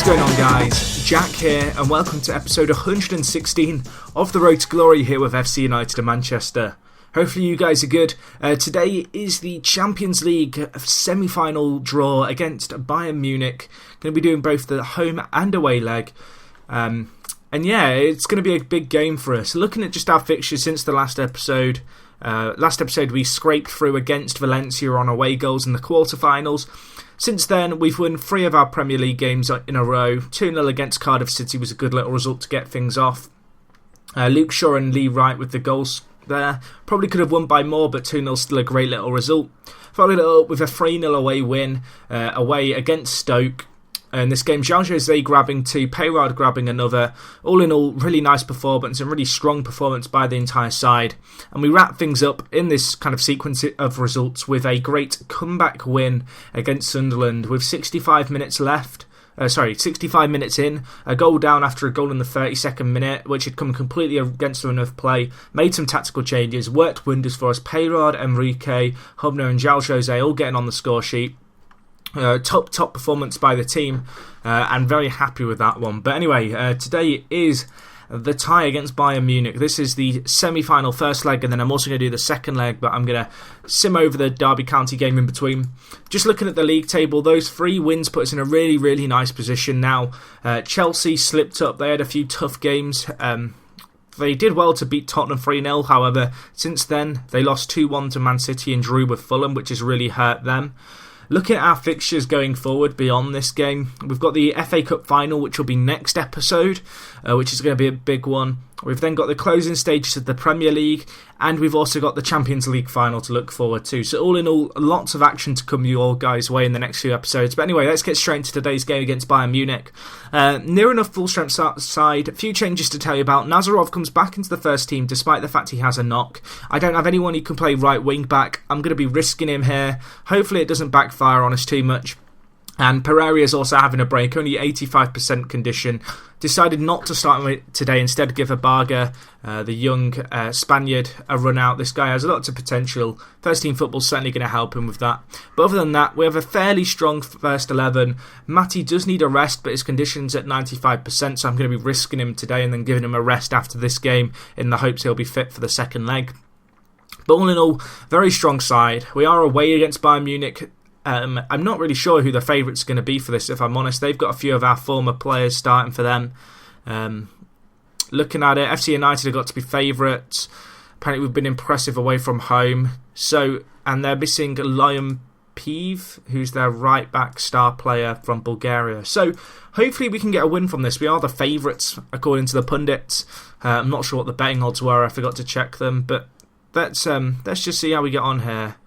going on, guys? Jack here, and welcome to episode 116 of The Road to Glory here with FC United of Manchester. Hopefully you guys are good. Today is the Champions League semi-final draw against Bayern Munich. Going to be doing both the home and away leg. And yeah, it's going to be a big game for us. Looking at just our fixtures since the last episode. Last episode we scraped through against Valencia on away goals in the quarterfinals. Since then, we've won 3 of our Premier League games in a row. 2-0 against Cardiff City was a good little result to get things off. Luke Shaw and Lee Wright with the goals there. Probably could have won by more, but 2-0 still a great little result. Followed it up with a 3-0 away win away against Stoke. In this game, João José grabbing 2, Peyrard grabbing another. All in all, really nice performance and really strong performance by the entire side. And we wrap things up in this kind of sequence of results with a great comeback win against Sunderland with 65 minutes left. 65 minutes in, a goal down after a goal in the 32nd minute, which had come completely against the run of play. Made some tactical changes, worked wonders for us. Peyrard, Enrique, Hubner and João José all getting on the score sheet. Top performance by the team, and very happy with that one. But anyway, today is the tie against Bayern Munich. This is the semi-final first leg, and then I'm also going to do the second leg, but I'm going to sim over the Derby County game in between. Just looking at the league table, those 3 wins put us in a really, really nice position now. Chelsea slipped up. They had a few tough games. They did well to beat Tottenham 3-0, however, since then they lost 2-1 to Man City and drew with Fulham, which has really hurt them. Looking at our fixtures going forward beyond this game, we've got the FA Cup final, which will be next episode, which is going to be a big one. We've then got the closing stages of the Premier League, and we've also got the Champions League final to look forward to. So all in all, lots of action to come you all guys' way in the next few episodes. But anyway, let's get straight into today's game against Bayern Munich. Near enough full-strength side. A few changes to tell you about. Nazarov comes back into the first team despite the fact he has a knock. I don't have anyone who can play right wing back. I'm going to be risking him here. Hopefully it doesn't backfire on us too much. And Pereira is also having a break, only 85% condition. Decided not to start him today, instead give Ibarga, the young Spaniard, a run out. This guy has lots of potential. First team football is certainly going to help him with that. But other than that, we have a fairly strong first 11. Matty does need a rest, but his condition's at 95%, so I'm going to be risking him today and then giving him a rest after this game in the hopes he'll be fit for the second leg. But all in all, very strong side. We are away against Bayern Munich. I'm not really sure who the favourites are going to be for this, if I'm honest. They've got a few of our former players starting for them. Looking at it, FC United have got to be favourites. Apparently we've been impressive away from home. And they're missing Liam Piv, who's their right-back star player from Bulgaria. So hopefully we can get a win from this. We are the favourites, according to the pundits. I'm not sure what the betting odds were. I forgot to check them. But let's just see how we get on here.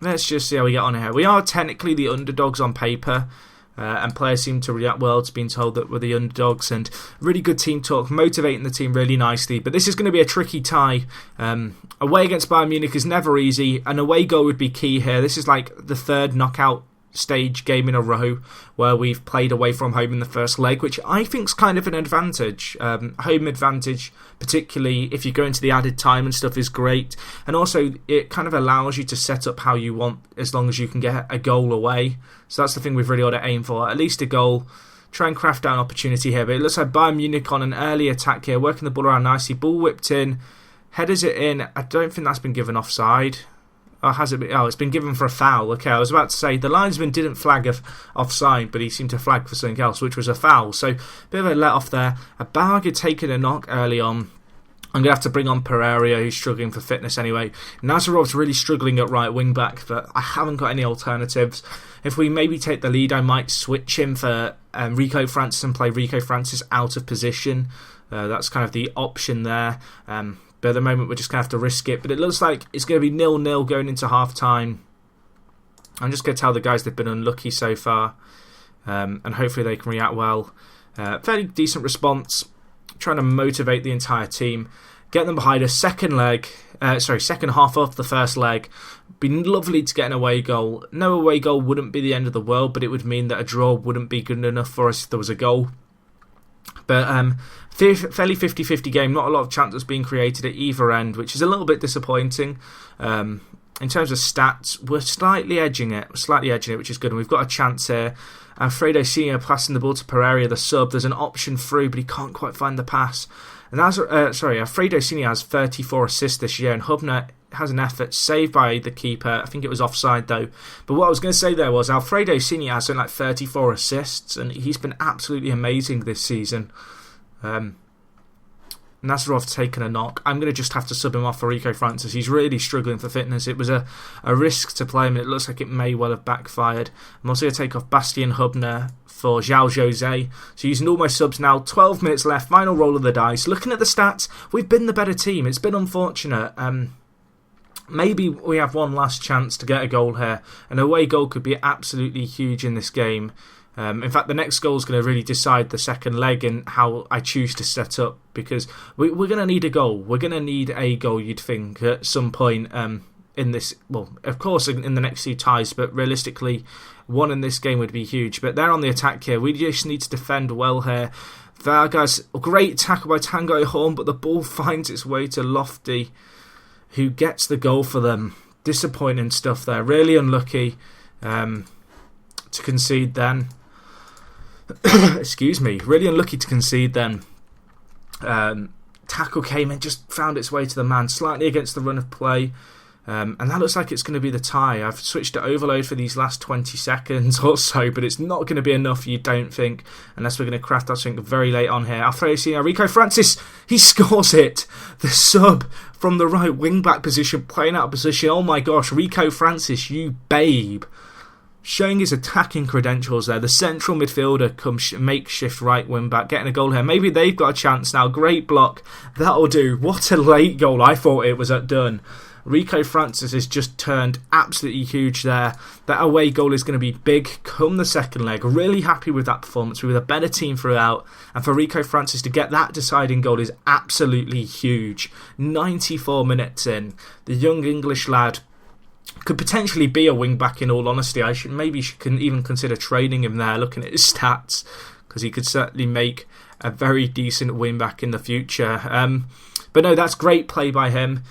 We are technically the underdogs on paper, and players seem to react well to being told that we're the underdogs, and really good team talk, motivating the team really nicely. But this is going to be a tricky tie. Away against Bayern Munich is never easy. An away goal would be key here. This is like the 3rd knockout stage game in a row where we've played away from home in the first leg, which I think is kind of an advantage. Home advantage, particularly if you go into the added time and stuff, is great, and also it kind of allows you to set up how you want as long as you can get a goal away. So that's the thing we've really got to aim for, at least a goal. Try and craft out an opportunity here, but it looks like Bayern Munich on an early attack here, working the ball around nicely, ball whipped in, headers it in. I don't think that's been given offside. Or has it been? Oh, it's been given for a foul. Okay, I was about to say the linesman didn't flag offside, but he seemed to flag for something else, which was a foul. So, bit of a let off there. Ibarga taking a knock early on. I'm going to have to bring on Pereira, who's struggling for fitness anyway. Nazarov's really struggling at right wing back, but I haven't got any alternatives. If we maybe take the lead, I might switch him for Rico Francis and play Rico Francis out of position. That's kind of the option there. But at the moment, we're just going to have to risk it. But it looks like it's going to be 0-0 going into half-time. I'm just going to tell the guys they've been unlucky so far. And hopefully they can react well. Fairly decent response. Trying to motivate the entire team. Get them behind us. Second half of the first leg. Been lovely to get an away goal. No away goal wouldn't be the end of the world, but it would mean that a draw wouldn't be good enough for us if there was a goal. But fairly 50-50 game, not a lot of chances being created at either end, which is a little bit disappointing. in terms of stats, we're slightly edging it, which is good. And we've got a chance here. Alfredo Senior passing the ball to Pereira, the sub. There's an option through, but he can't quite find the pass. And Alfredo Senior has 34 assists this year, and Hubner has an effort saved by the keeper. I think it was offside though. But what I was going to say there was Alfredo Senior has something like 34 assists, and he's been absolutely amazing this season. Nazarov taken a knock. I'm going to just have to sub him off for Rico Francis. He's really struggling for fitness. It was a risk to play him, and it looks like it may well have backfired. I'm also going to take off Bastian Hubner for João Jose. So using all my subs now. 12 minutes left. Final roll of the dice. Looking at the stats, we've been the better team. It's been unfortunate. Maybe we have one last chance to get a goal here. An away goal could be absolutely huge in this game. In fact, the next goal is going to really decide the second leg and how I choose to set up, because we're going to need a goal. We're going to need a goal, you'd think, at some point in this. Well, of course, in the next two ties, but realistically, one in this game would be huge. But they're on the attack here. We just need to defend well here. Vargas, a great tackle by Tanguy Horn, but the ball finds its way to Lofty, who gets the goal for them. Disappointing stuff there. Really unlucky to concede then. Excuse me. Really unlucky to concede then. Tackle came in, just found its way to the man, slightly against the run of play. And that looks like it's going to be the tie. I've switched to overload for these last 20 seconds or so, but it's not going to be enough, you don't think, unless we're going to craft out something very late on here. Alfredo Senior, Rico Francis, he scores it. The sub from the right wing-back position, playing out of position. Oh my gosh, Rico Francis, you babe. Showing his attacking credentials there. The central midfielder comes makeshift right wing back, getting a goal here. Maybe they've got a chance now. Great block. That'll do. What a late goal. I thought it was done. Rico Francis has just turned absolutely huge there. That away goal is going to be big come the second leg. Really happy with that performance. We were the better team throughout. And for Rico Francis to get that deciding goal is absolutely huge. 94 minutes in. The young English lad could potentially be a wing back, in all honesty. I should even consider trading him there, looking at his stats, because he could certainly make a very decent wing back in the future. But no, that's great play by him.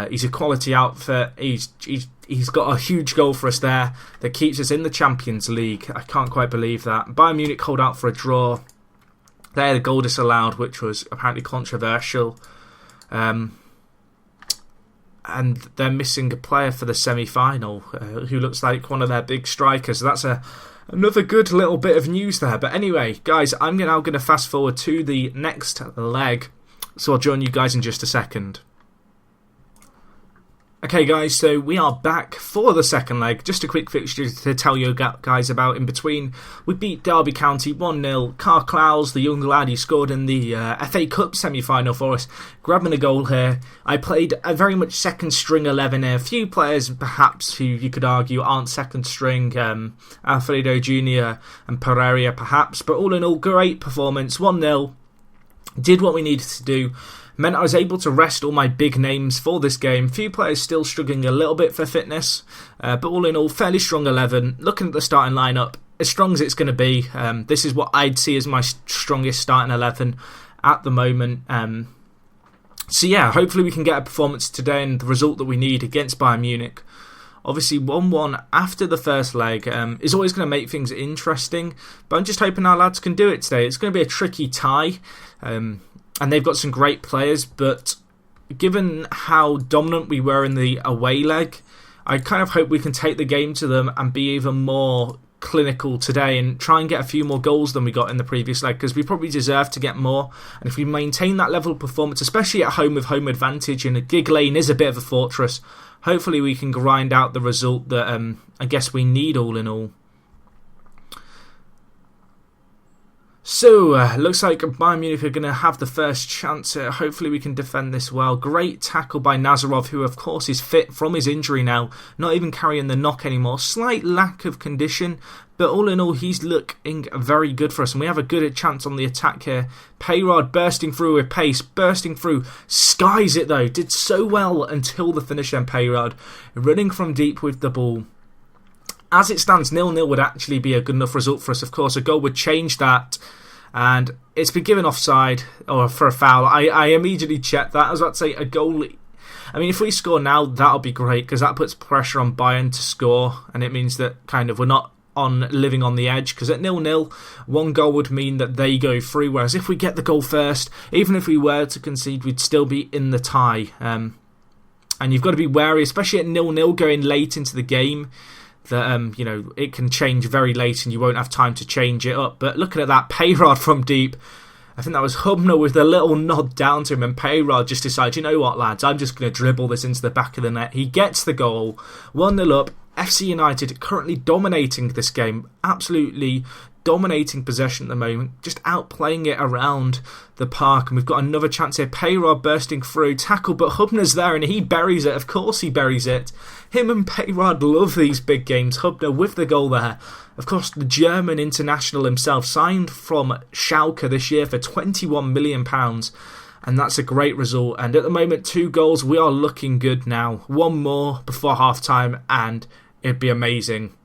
He's a quality outfit. He's got a huge goal for us there that keeps us in the Champions League. I can't quite believe that. Bayern Munich hold out for a draw. There, the goal disallowed, which was apparently controversial. And they're missing a player for the semi-final who looks like one of their big strikers. So that's another good little bit of news there. But anyway, guys, I'm now going to fast forward to the next leg. So I'll join you guys in just a second. Okay guys, so we are back for the second leg. Just a quick fixture to tell you guys about in between. We beat Derby County 1-0. Carl Clowes, the young lad, he scored in the FA Cup semi-final for us, grabbing a goal here. I played a very much second string 11 here. A few players perhaps who you could argue aren't second string, Alfredo Jr. and Pereira perhaps, but all in all, great performance. 1-0. Did what we needed to do. Meant I was able to rest all my big names for this game. Few players still struggling a little bit for fitness, but all in all, fairly strong 11. Looking at the starting lineup, as strong as it's going to be. This is what I'd see as my strongest starting 11 at the moment. So yeah, hopefully we can get a performance today and the result that we need against Bayern Munich. Obviously 1-1 after the first leg is always going to make things interesting, but I'm just hoping our lads can do it today. It's going to be a tricky tie. And they've got some great players, but given how dominant we were in the away leg, I kind of hope we can take the game to them and be even more clinical today and try and get a few more goals than we got in the previous leg, because we probably deserve to get more. And if we maintain that level of performance, especially at home with home advantage, and Gig Lane is a bit of a fortress, hopefully we can grind out the result that I guess we need all in all. So, looks like Bayern Munich are going to have the first chance. Hopefully we can defend this well. Great tackle by Nazarov, who of course is fit from his injury now, not even carrying the knock anymore. Slight lack of condition, but all in all he's looking very good for us, and we have a good chance on the attack here. Peyrod bursting through with pace, skies it though. Did so well until the finish then, Peyrod. Running from deep with the ball. As it stands, 0-0 would actually be a good enough result for us. Of course, a goal would change that. And it's been given offside, or for a foul. I immediately checked that. I was about to say, a goal I mean, if we score now, that'll be great, because that puts pressure on Bayern to score, and it means that kind of we're not living on the edge, because at 0-0, one goal would mean that they go through, whereas if we get the goal first, even if we were to concede, we'd still be in the tie. And you've got to be wary, especially at 0-0 going late into the game, that it can change very late and you won't have time to change it up. But looking at that, Payrod from deep, I think that was Hubner with a little nod down to him, and Payrod just decides, you know what, lads, I'm just going to dribble this into the back of the net. He gets the goal, 1-0 up. FC United currently dominating this game, absolutely dominating possession at the moment, just outplaying it around the park. And we've got another chance here. Payrod bursting through, tackle, but Hubner's there and he buries it. Of course he buries it. Him and Payrod love these big games. Hubner with the goal there. Of course, the German international himself, signed from Schalke this year for £21 million. And that's a great result. And at the moment, 2 goals. We are looking good now. One more before half-time and it'd be amazing.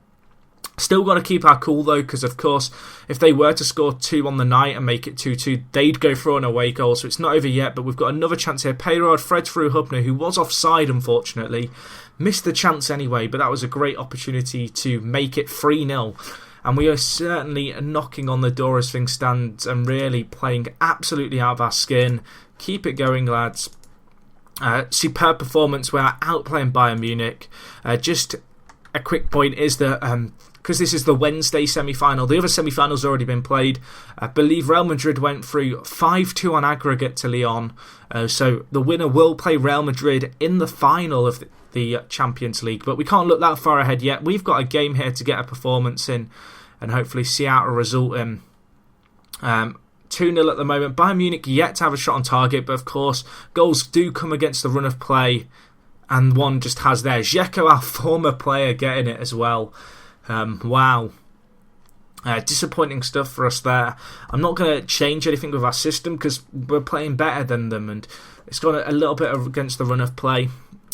Still got to keep our cool though, because of course, if they were to score 2 on the night and make it 2-2, they'd go for an away goal. So it's not over yet, but we've got another chance here. Payrod threads through Hubner, who was offside unfortunately. Missed the chance anyway, but that was a great opportunity to make it 3-0. And we are certainly knocking on the door as things stand and really playing absolutely out of our skin. Keep it going, lads. Superb performance. We're outplaying Bayern Munich. Just a quick point is that because this is the Wednesday semi-final, the other semi-finals already been played. I believe Real Madrid went through 5-2 on aggregate to Lyon. So the winner will play Real Madrid in the final of the Champions League. But we can't look that far ahead yet. We've got a game here to get a performance in and hopefully see out a result in. 2-0 at the moment. Bayern Munich yet to have a shot on target, but of course goals do come against the run of play, and one just has there. Dzeko, our former player, getting it as well. Wow. Disappointing stuff for us there. I'm not going to change anything with our system because we're playing better than them, and it's gone a little bit against the run of play.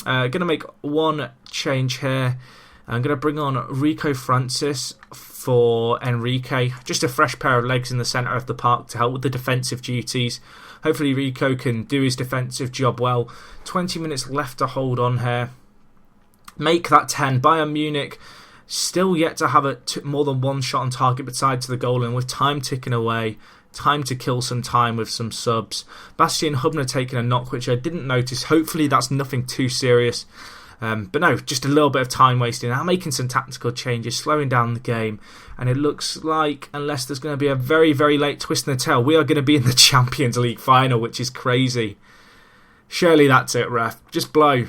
Going to make one change here. I'm going to bring on Rico Francis for Enrique. Just a fresh pair of legs in the centre of the park to help with the defensive duties. Hopefully Rico can do his defensive job well. 20 minutes left to hold on here. Make that 10. Bayern Munich still yet to have more than one shot on target besides the goal, and with time ticking away, time to kill some time with some subs. Bastian Hubner taking a knock, which I didn't notice. Hopefully that's nothing too serious. But no, just a little bit of time wasting. I'm making some tactical changes, slowing down the game, and it looks like, unless there's going to be a very, very late twist in the tail, we are going to be in the Champions League final, which is crazy. Surely that's it, ref. Just blow.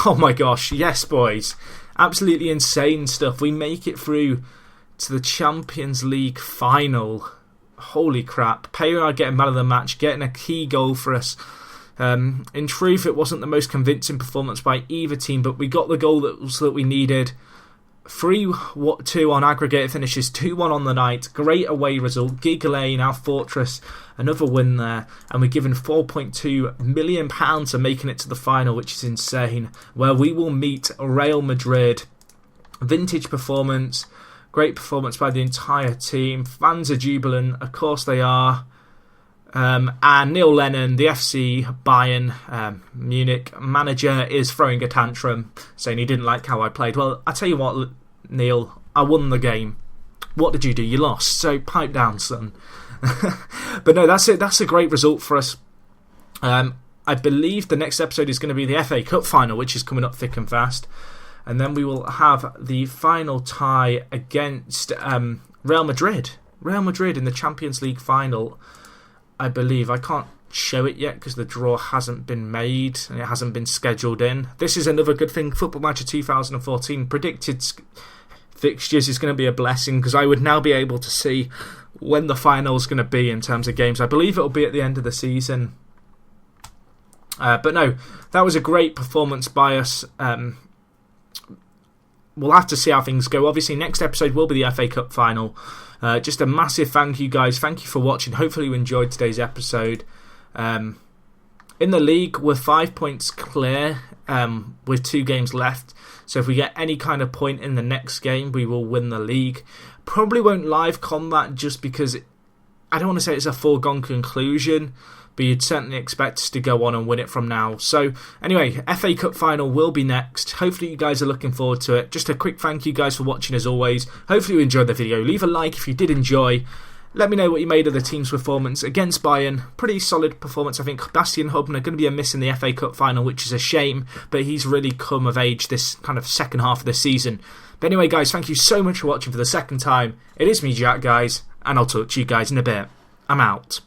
Oh my gosh, yes, boys. Absolutely insane stuff. We make it through to the Champions League final. Holy crap. Payrod getting man of the match, getting a key goal for us. In truth, it wasn't the most convincing performance by either team, but we got the goal that we needed. 3-2 on aggregate finishes, 2-1 on the night. Great away result. Gigolane, our fortress, another win there. And we're given £4.2 million for making it to the final, which is insane, where we will meet Real Madrid. Vintage performance. Great performance by the entire team. Fans are jubilant. Of course they are. And Neil Lennon, the FC Bayern Munich manager, is throwing a tantrum, saying he didn't like how I played. Well, I tell you what, Neil, I won the game. What did you do? You lost. So pipe down, son. But no, that's it. That's a great result for us. I believe the next episode is going to be the FA Cup final, which is coming up thick and fast. And then we will have the final tie against Real Madrid. Real Madrid in the Champions League final, I believe. I can't show it yet because the draw hasn't been made and it hasn't been scheduled in. This is another good thing. Football Manager 2014 predicted fixtures is going to be a blessing, because I would now be able to see when the final is going to be in terms of games. I believe it will be at the end of the season. But no, that was a great performance by us. We'll have to see how things go. Obviously, next episode will be the FA Cup final. Just a massive thank you, guys. Thank you for watching. Hopefully you enjoyed today's episode. In the league, we're 5 points clear with 2 games left. So if we get any kind of point in the next game, we will win the league. Probably won't live combat just because I don't want to say it's a foregone conclusion, but you'd certainly expect us to go on and win it from now. So anyway, FA Cup final will be next. Hopefully you guys are looking forward to it. Just a quick thank you guys for watching as always. Hopefully you enjoyed the video. Leave a like if you did enjoy. Let me know what you made of the team's performance against Bayern. Pretty solid performance. I think Bastian Hubner going to be a miss in the FA Cup final, which is a shame, but he's really come of age this kind of second half of the season. But anyway, guys, thank you so much for watching for the second time. It is me, Jack, guys, and I'll talk to you guys in a bit. I'm out.